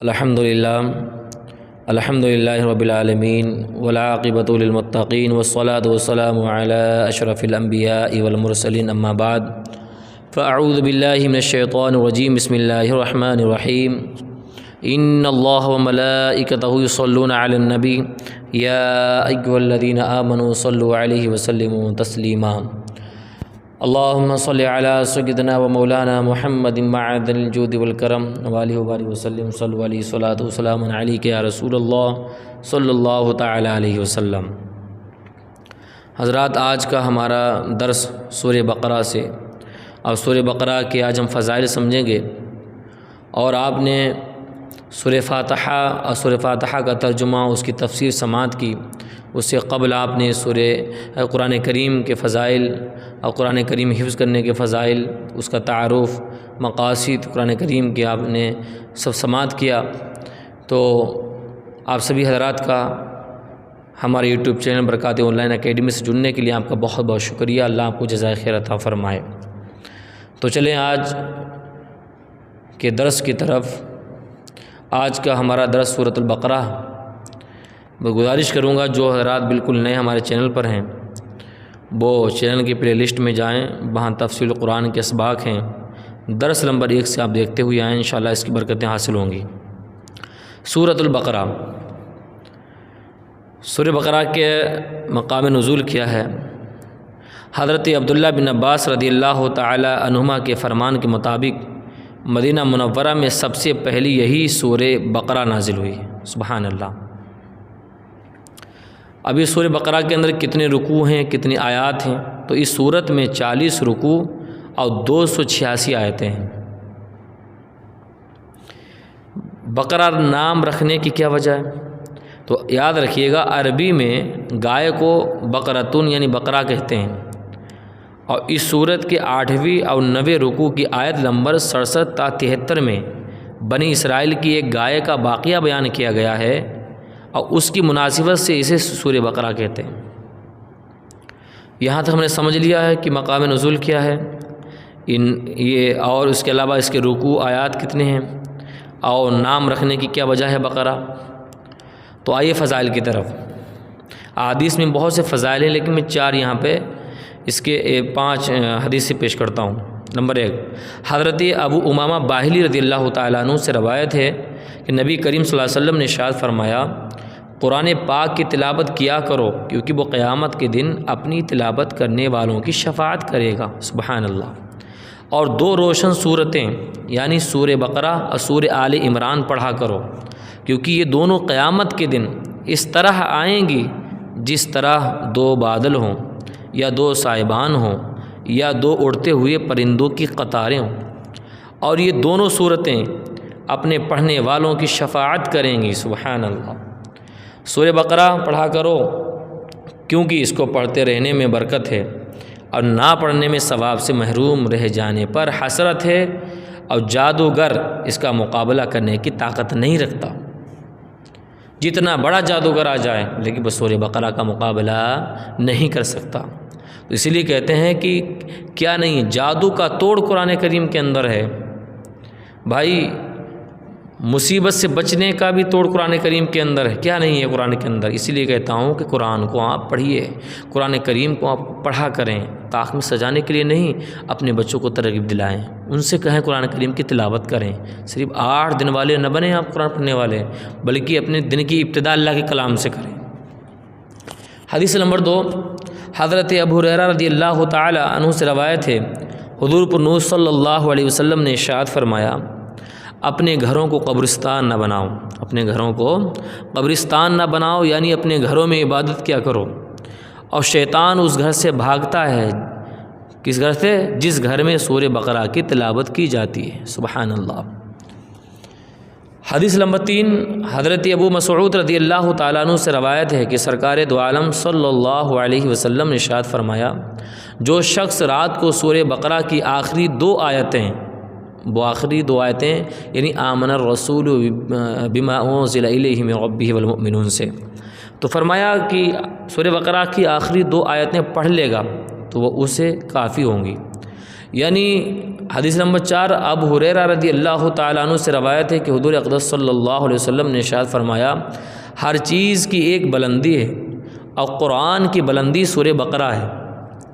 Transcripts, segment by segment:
الحمدللہ رب العالمین والعاقبۃ للمتقین والصلاة والسلام علی اشرف الانبیاء والمرسلین اما بعد فاعوذ باللہ من الشیطان الرجیم بسم اللہ الرحمن الرحیم ان اللہ وملائکتہ یصلون علی النبی یا ایھا الذین آمنوا صلوا علیہ وسلموا تسلیما اللہم صلی علی سیدنا و مولانا محمد معدن الجود والکرم وآلہ وبارک وسلم صلو علیہ صلاۃ وسلام علیک یا رسول اللہ صلی اللہ تعالی علیہ وسلم۔ حضرات، آج کا ہمارا درس سورہ بقرہ سے اور سورہ بقرہ کے آج ہم فضائل سمجھیں گے، اور آپ نے سورہ فاتحہ اور سورہ فاتحہ کا ترجمہ، اس کی تفسیر سماعت کی۔ اس سے قبل آپ نے سورہ قرآن کریم کے فضائل اور قرآن کریم حفظ کرنے کے فضائل، اس کا تعارف، مقاصد قرآن کریم کے آپ نے سب سماعت کیا۔ تو آپ سبھی حضرات کا ہمارے یوٹیوب چینل برکات آن لائن اکیڈمی سے جڑنے کے لیے آپ کا بہت بہت شکریہ۔ اللہ آپ کو جزائے خیر عطا فرمائے۔ تو چلیں آج کے درس کی طرف۔ آج کا ہمارا درس سورۃ البقرہ۔ میں گزارش کروں گا جو حضرات بالکل نئے ہمارے چینل پر ہیں وہ چینل کی پلے لسٹ میں جائیں، وہاں تفسیر قرآن کے اسباق ہیں، درس نمبر 1 سے آپ دیکھتے ہوئے آئیں، انشاءاللہ اس کی برکتیں حاصل ہوں گی۔ سورۃ البقرہ، سورہ بقرہ کے مقام نزول کیا ہے؟ حضرت عبداللہ بن عباس رضی اللہ تعالی عنہما کے فرمان کے مطابق مدینہ منورہ میں سب سے پہلی یہی سورہ بقرہ نازل ہوئی۔ سبحان اللہ۔ اب اس سورہ بقرہ کے اندر کتنے رکوع ہیں، کتنی آیات ہیں؟ تو اس سورت میں 40 رکوع اور 286 آیتیں ہیں۔ بقرہ نام رکھنے کی کیا وجہ ہے؟ تو یاد رکھیے گا، عربی میں گائے کو بقرتن یعنی بقرہ کہتے ہیں، اور اس سورت کے 8ویں اور 9ویں رکوع کی آیت نمبر 67 تا 73 میں بنی اسرائیل کی ایک گائے کا واقعہ بیان کیا گیا ہے، اور اس کی مناسبت سے اسے سورہ بقرہ کہتے ہیں۔ یہاں تک ہم نے سمجھ لیا ہے کہ مقام نزول کیا ہے، یہ اور اس کے علاوہ اس کے رکوع آیات کتنے ہیں، اور نام رکھنے کی کیا وجہ ہے بقرہ۔ تو آئیے فضائل کی طرف۔ احادیث میں بہت سے فضائل ہیں، لیکن میں 4 یہاں پہ اس کے 5 حدیث سے پیش کرتا ہوں۔ نمبر 1، حضرت ابو امامہ باہلی رضی اللہ تعالیٰ عنہ سے روایت ہے کہ نبی کریم صلی اللہ علیہ وسلم نے ارشاد فرمایا، قرآن پاک کی تلاوت کیا کرو، کیونکہ وہ قیامت کے دن اپنی تلاوت کرنے والوں کی شفاعت کرے گا۔ سبحان اللہ۔ اور 2 روشن صورتیں یعنی سورہ بقرہ اور سورہ آل عمران پڑھا کرو، کیونکہ یہ دونوں قیامت کے دن اس طرح آئیں گی جس طرح 2 بادل ہوں، یا 2 سائبان ہوں، یا 2 اڑتے ہوئے پرندوں کی قطاریں ہوں، اور یہ دونوں صورتیں اپنے پڑھنے والوں کی شفاعت کریں گی۔ سبحان اللہ۔ سورہ بقرہ پڑھا کرو، کیونکہ اس کو پڑھتے رہنے میں برکت ہے، اور نہ پڑھنے میں ثواب سے محروم رہ جانے پر حسرت ہے، اور جادوگر اس کا مقابلہ کرنے کی طاقت نہیں رکھتا۔ جتنا بڑا جادوگر آ جائے لیکن وہ سورہ بقرہ کا مقابلہ نہیں کر سکتا۔ تو اسی لیے کہتے ہیں کہ کیا نہیں، جادو کا توڑ قرآن کریم کے اندر ہے۔ بھائی، مصیبت سے بچنے کا بھی توڑ قرآن کریم کے اندر ہے، کیا نہیں ہے قرآن کے اندر۔ اسی لیے کہتا ہوں کہ قرآن کو آپ پڑھیے، قرآن کریم کو آپ پڑھا کریں، طاق میں سجانے کے لیے نہیں، اپنے بچوں کو ترغیب دلائیں، ان سے کہیں قرآن کریم کی تلاوت کریں۔ صرف 8 دن والے نہ بنیں آپ قرآن پڑھنے والے، بلکہ اپنے دن کی ابتدا اللہ کے کلام سے کریں۔ حدیث نمبر 2، حضرت ابو ہریرہ رضی اللہ تعالی عنہ سے روایت ہے، حضور پر نور صلی اللہ علیہ وسلم نے ارشاد فرمایا، اپنے گھروں کو قبرستان نہ بناؤ، اپنے گھروں کو قبرستان نہ بناؤ، یعنی اپنے گھروں میں عبادت کیا کرو، اور شیطان اس گھر سے بھاگتا ہے، کس گھر سے؟ جس گھر میں سورہ بقرہ کی تلاوت کی جاتی ہے۔ سبحان اللہ۔ حدیث نمبر 3، حضرت ابو مسعود رضی اللہ تعالیٰ عنہ سے روایت ہے کہ سرکار دو عالم صلی اللہ علیہ وسلم نے ارشاد فرمایا، جو شخص رات کو سورہ بقرہ کی آخری 2 آیتیں، وہ آخری 2 آیتیں یعنی آمن الرسول بما انزل الیہ من ربہ والمؤمنون سے، تو فرمایا کہ سورہ بقرہ کی آخری 2 آیتیں پڑھ لے گا تو وہ اسے کافی ہوں گی، یعنی حدیث نمبر 4 ابو ہریرہ رضی اللہ تعالیٰ عنہ سے روایت ہے کہ حضور اقدس صلی اللہ علیہ وسلم نے ارشاد فرمایا ہر چیز کی ایک بلندی ہے اور قرآن کی بلندی سورہ بقرہ ہے،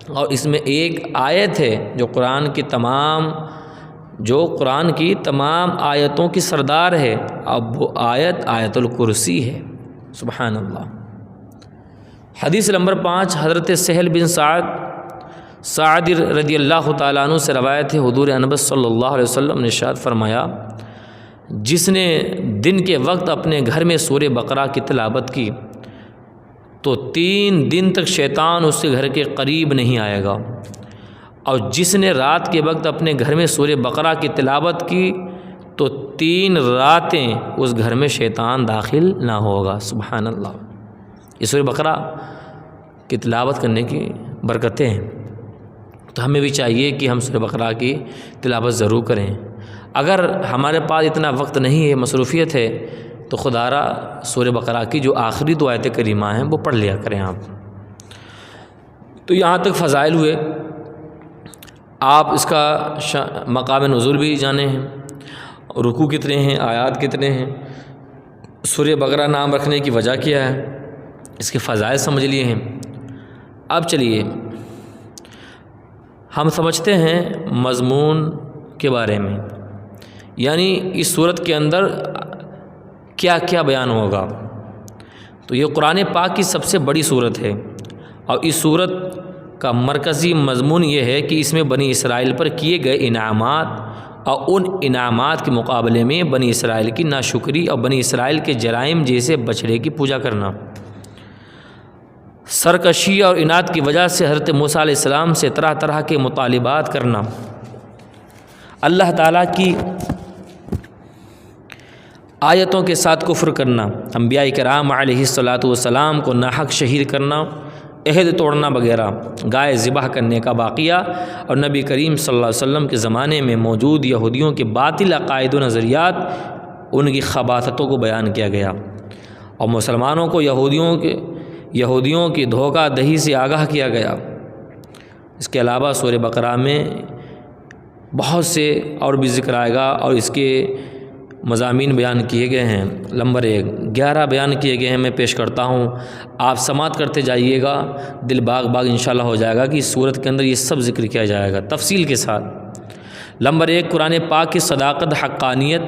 اور اس میں ایک آیت ہے جو قرآن کی تمام آیتوں کی سردار ہے، اب وہ آیت الکرسی ہے۔ سبحان اللہ۔ حدیث نمبر 5 حضرت سہل بن سعد رضی اللہ تعالیٰ عنہ سے روایت ہے حضور انبی صلی اللہ علیہ وسلم نے ارشاد فرمایا جس نے دن کے وقت اپنے گھر میں سورہ بقرہ کی تلاوت کی تو 3 دن تک شیطان اس کے گھر کے قریب نہیں آئے گا، اور جس نے رات کے وقت اپنے گھر میں سورہ بقرہ کی تلاوت کی تو 3 راتیں اس گھر میں شیطان داخل نہ ہوگا۔ سبحان اللہ۔ یہ سورہ بقرہ کی تلاوت کرنے کی برکتیں ہیں، تو ہمیں بھی چاہیے کہ ہم سورہ بقرہ کی تلاوت ضرور کریں۔ اگر ہمارے پاس اتنا وقت نہیں ہے، مصروفیت ہے، تو خدا را سورہ بقرہ کی جو آخری 2 آیتیں کریمہ ہیں وہ پڑھ لیا کریں آپ۔ تو یہاں تک فضائل ہوئے، آپ اس کا مقام نزول بھی جانے ہیں، رکوع کتنے ہیں، آیات کتنے ہیں، سورہ بقرہ نام رکھنے کی وجہ کیا ہے، اس کے فضائل سمجھ لیے ہیں۔ اب چلیے ہم سمجھتے ہیں مضمون کے بارے میں، یعنی اس صورت کے اندر کیا کیا بیان ہوگا۔ تو یہ قرآن پاک کی سب سے بڑی صورت ہے، اور اس صورت کا مرکزی مضمون یہ ہے کہ اس میں بنی اسرائیل پر کیے گئے انعامات اور ان انعامات کے مقابلے میں بنی اسرائیل کی ناشکری اور بنی اسرائیل کے جرائم جیسے بچھڑے کی پوجا کرنا، سرکشی اور عناد کی وجہ سے حضرت موسیٰ علیہ السلام سے طرح طرح کے مطالبات کرنا، اللہ تعالیٰ کی آیتوں کے ساتھ کفر کرنا، انبیاء کرام علیہ الصلاۃ والسلام کو ناحق شہید کرنا، عہد توڑنا وغیرہ، گائے ذبح کرنے کا واقعہ، اور نبی کریم صلی اللہ علیہ وسلم کے زمانے میں موجود یہودیوں کے باطل عقائد و نظریات، ان کی خباثتوں کو بیان کیا گیا، اور مسلمانوں کو یہودیوں کی دھوکہ دہی سے آگاہ کیا گیا۔ اس کے علاوہ سورہ بقرہ میں بہت سے اور بھی ذکر آئے گا، اور اس کے مضامین بیان کیے گئے ہیں۔ نمبر 1 11 بیان کیے گئے ہیں، میں پیش کرتا ہوں، آپ سماعت کرتے جائیے گا، دل باغ انشاءاللہ ہو جائے گا کہ اس صورت کے اندر یہ سب ذکر کیا جائے گا تفصیل کے ساتھ۔ نمبر 1 قرآن پاک کی صداقت، حقانیت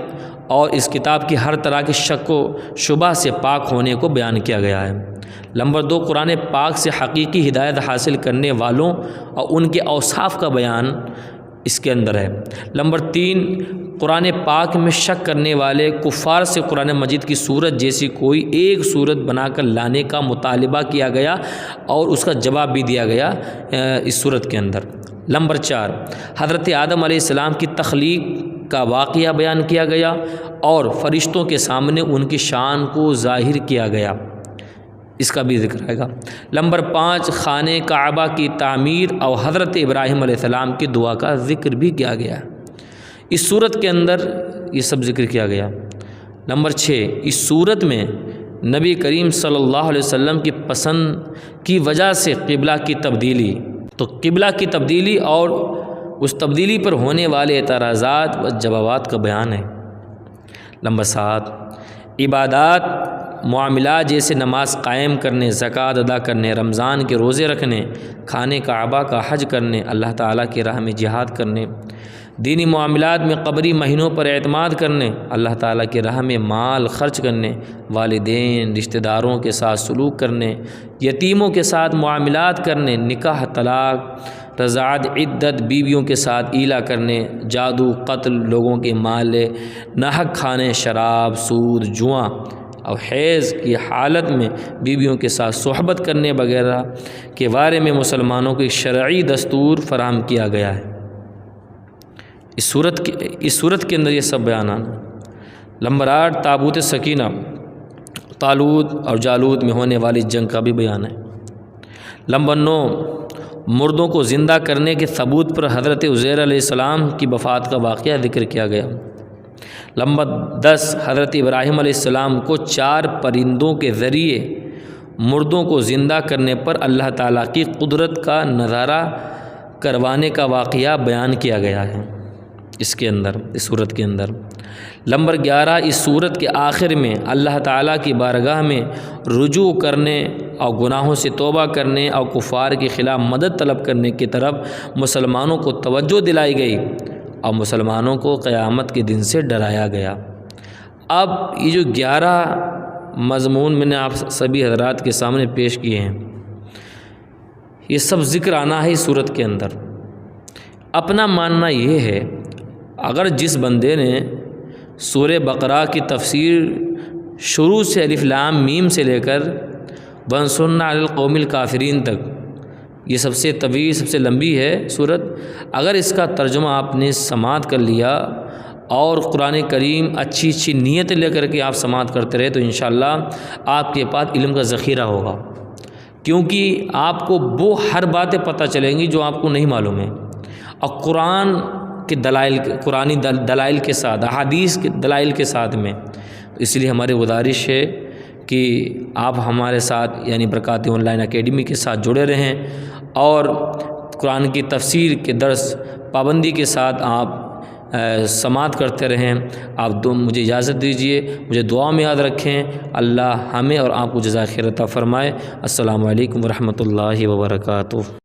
اور اس کتاب کی ہر طرح کے شک و شبہ سے پاک ہونے کو بیان کیا گیا ہے۔ نمبر 2 قرآن پاک سے حقیقی ہدایت حاصل کرنے والوں اور ان کے اوصاف کا بیان اس کے اندر ہے۔ نمبر 3 قرآن پاک میں شک کرنے والے کفار سے قرآن مجید کی صورت جیسی کوئی ایک صورت بنا کر لانے کا مطالبہ کیا گیا، اور اس کا جواب بھی دیا گیا اس صورت کے اندر۔ نمبر 4 حضرت آدم علیہ السلام کی تخلیق کا واقعہ بیان کیا گیا، اور فرشتوں کے سامنے ان کی شان کو ظاہر کیا گیا، اس کا بھی ذکر آئے گا۔ نمبر 5 خانہ کعبہ کی تعمیر اور حضرت ابراہیم علیہ السلام کی دعا کا ذکر بھی کیا گیا، اس صورت کے اندر یہ سب ذکر کیا گیا۔ نمبر 6 اس صورت میں نبی کریم صلی اللہ علیہ وسلم کی پسند کی وجہ سے قبلہ کی تبدیلی، تو قبلہ کی تبدیلی اور اس تبدیلی پر ہونے والے اعتراضات و جوابات کا بیان ہے۔ نمبر 7 عبادات، معاملات جیسے نماز قائم کرنے، زکوٰۃ ادا کرنے، رمضان کے روزے رکھنے، خانہ کعبہ کا حج کرنے، اللہ تعالیٰ کی راہ میں جہاد کرنے، دینی معاملات میں قبری مہینوں پر اعتماد کرنے، اللہ تعالیٰ کی راہ میں مال خرچ کرنے، والدین رشتہ داروں کے ساتھ سلوک کرنے، یتیموں کے ساتھ معاملات کرنے، نکاح، طلاق، رضاعت، عدت، بیویوں کے ساتھ ایلا کرنے، جادو، قتل، لوگوں کے مال ناحق کھانے، شراب، سود، جوا اور حیض کی حالت میں بیویوں کے ساتھ صحبت کرنے وغیرہ کے بارے میں مسلمانوں کو ایک شرعی دستور فراہم کیا گیا ہے۔ اس صورت کے اندر یہ سب بیانات۔ نمبر 8 تابوت سکینہ، طالوت اور جالوت میں ہونے والی جنگ کا بھی بیان ہے۔ نمبر 9 مردوں کو زندہ کرنے کے ثبوت پر حضرت عزیر علیہ السلام کی وفات کا واقعہ ذکر کیا گیا۔ نمبر 10 حضرت ابراہیم علیہ السلام کو 4 پرندوں کے ذریعے مردوں کو زندہ کرنے پر اللہ تعالیٰ کی قدرت کا نظارہ کروانے کا واقعہ بیان کیا گیا ہے۔ اس کے اندر، اس صورت کے اندر۔ نمبر 11، اس صورت کے آخر میں اللہ تعالیٰ کی بارگاہ میں رجوع کرنے اور گناہوں سے توبہ کرنے اور کفار کے خلاف مدد طلب کرنے کی طرف مسلمانوں کو توجہ دلائی گئی اور مسلمانوں کو قیامت کے دن سے ڈرایا گیا۔ اب یہ جو 11 مضمون میں نے آپ سبھی حضرات کے سامنے پیش کیے ہیں، یہ سب ذکر آنا ہے اس صورت کے اندر۔ اپنا ماننا یہ ہے، اگر جس بندے نے سورہ بقرہ کی تفسیر شروع سے الف لام میم سے لے کر وانصرنا علی القوم الکافرین تک، یہ سب سے طویل، سب سے لمبی ہے صورت، اگر اس کا ترجمہ آپ نے سماعت کر لیا اور قرآن کریم اچھی نیتیں لے کر کے آپ سماعت کرتے رہے تو انشاءاللہ آپ کے پاس علم کا ذخیرہ ہوگا، کیونکہ آپ کو وہ ہر باتیں پتہ چلیں گی جو آپ کو نہیں معلوم ہے، اور قرآن کے دلائل، قرآنی دلائل کے ساتھ، احادیث کے دلائل کے ساتھ میں۔ اس لیے ہماری گزارش ہے کہ آپ ہمارے ساتھ یعنی برکات آن لائن اکیڈمی کے ساتھ جڑے رہیں اور قرآن کی تفسیر کے درس پابندی کے ساتھ آپ سماعت کرتے رہیں۔ آپ مجھے اجازت دیجیے، مجھے دعا میں یاد رکھیں۔ اللہ ہمیں اور آپ کو جزائے خیر عطا فرمائے۔ السلام علیکم ورحمۃ اللہ وبرکاتہ۔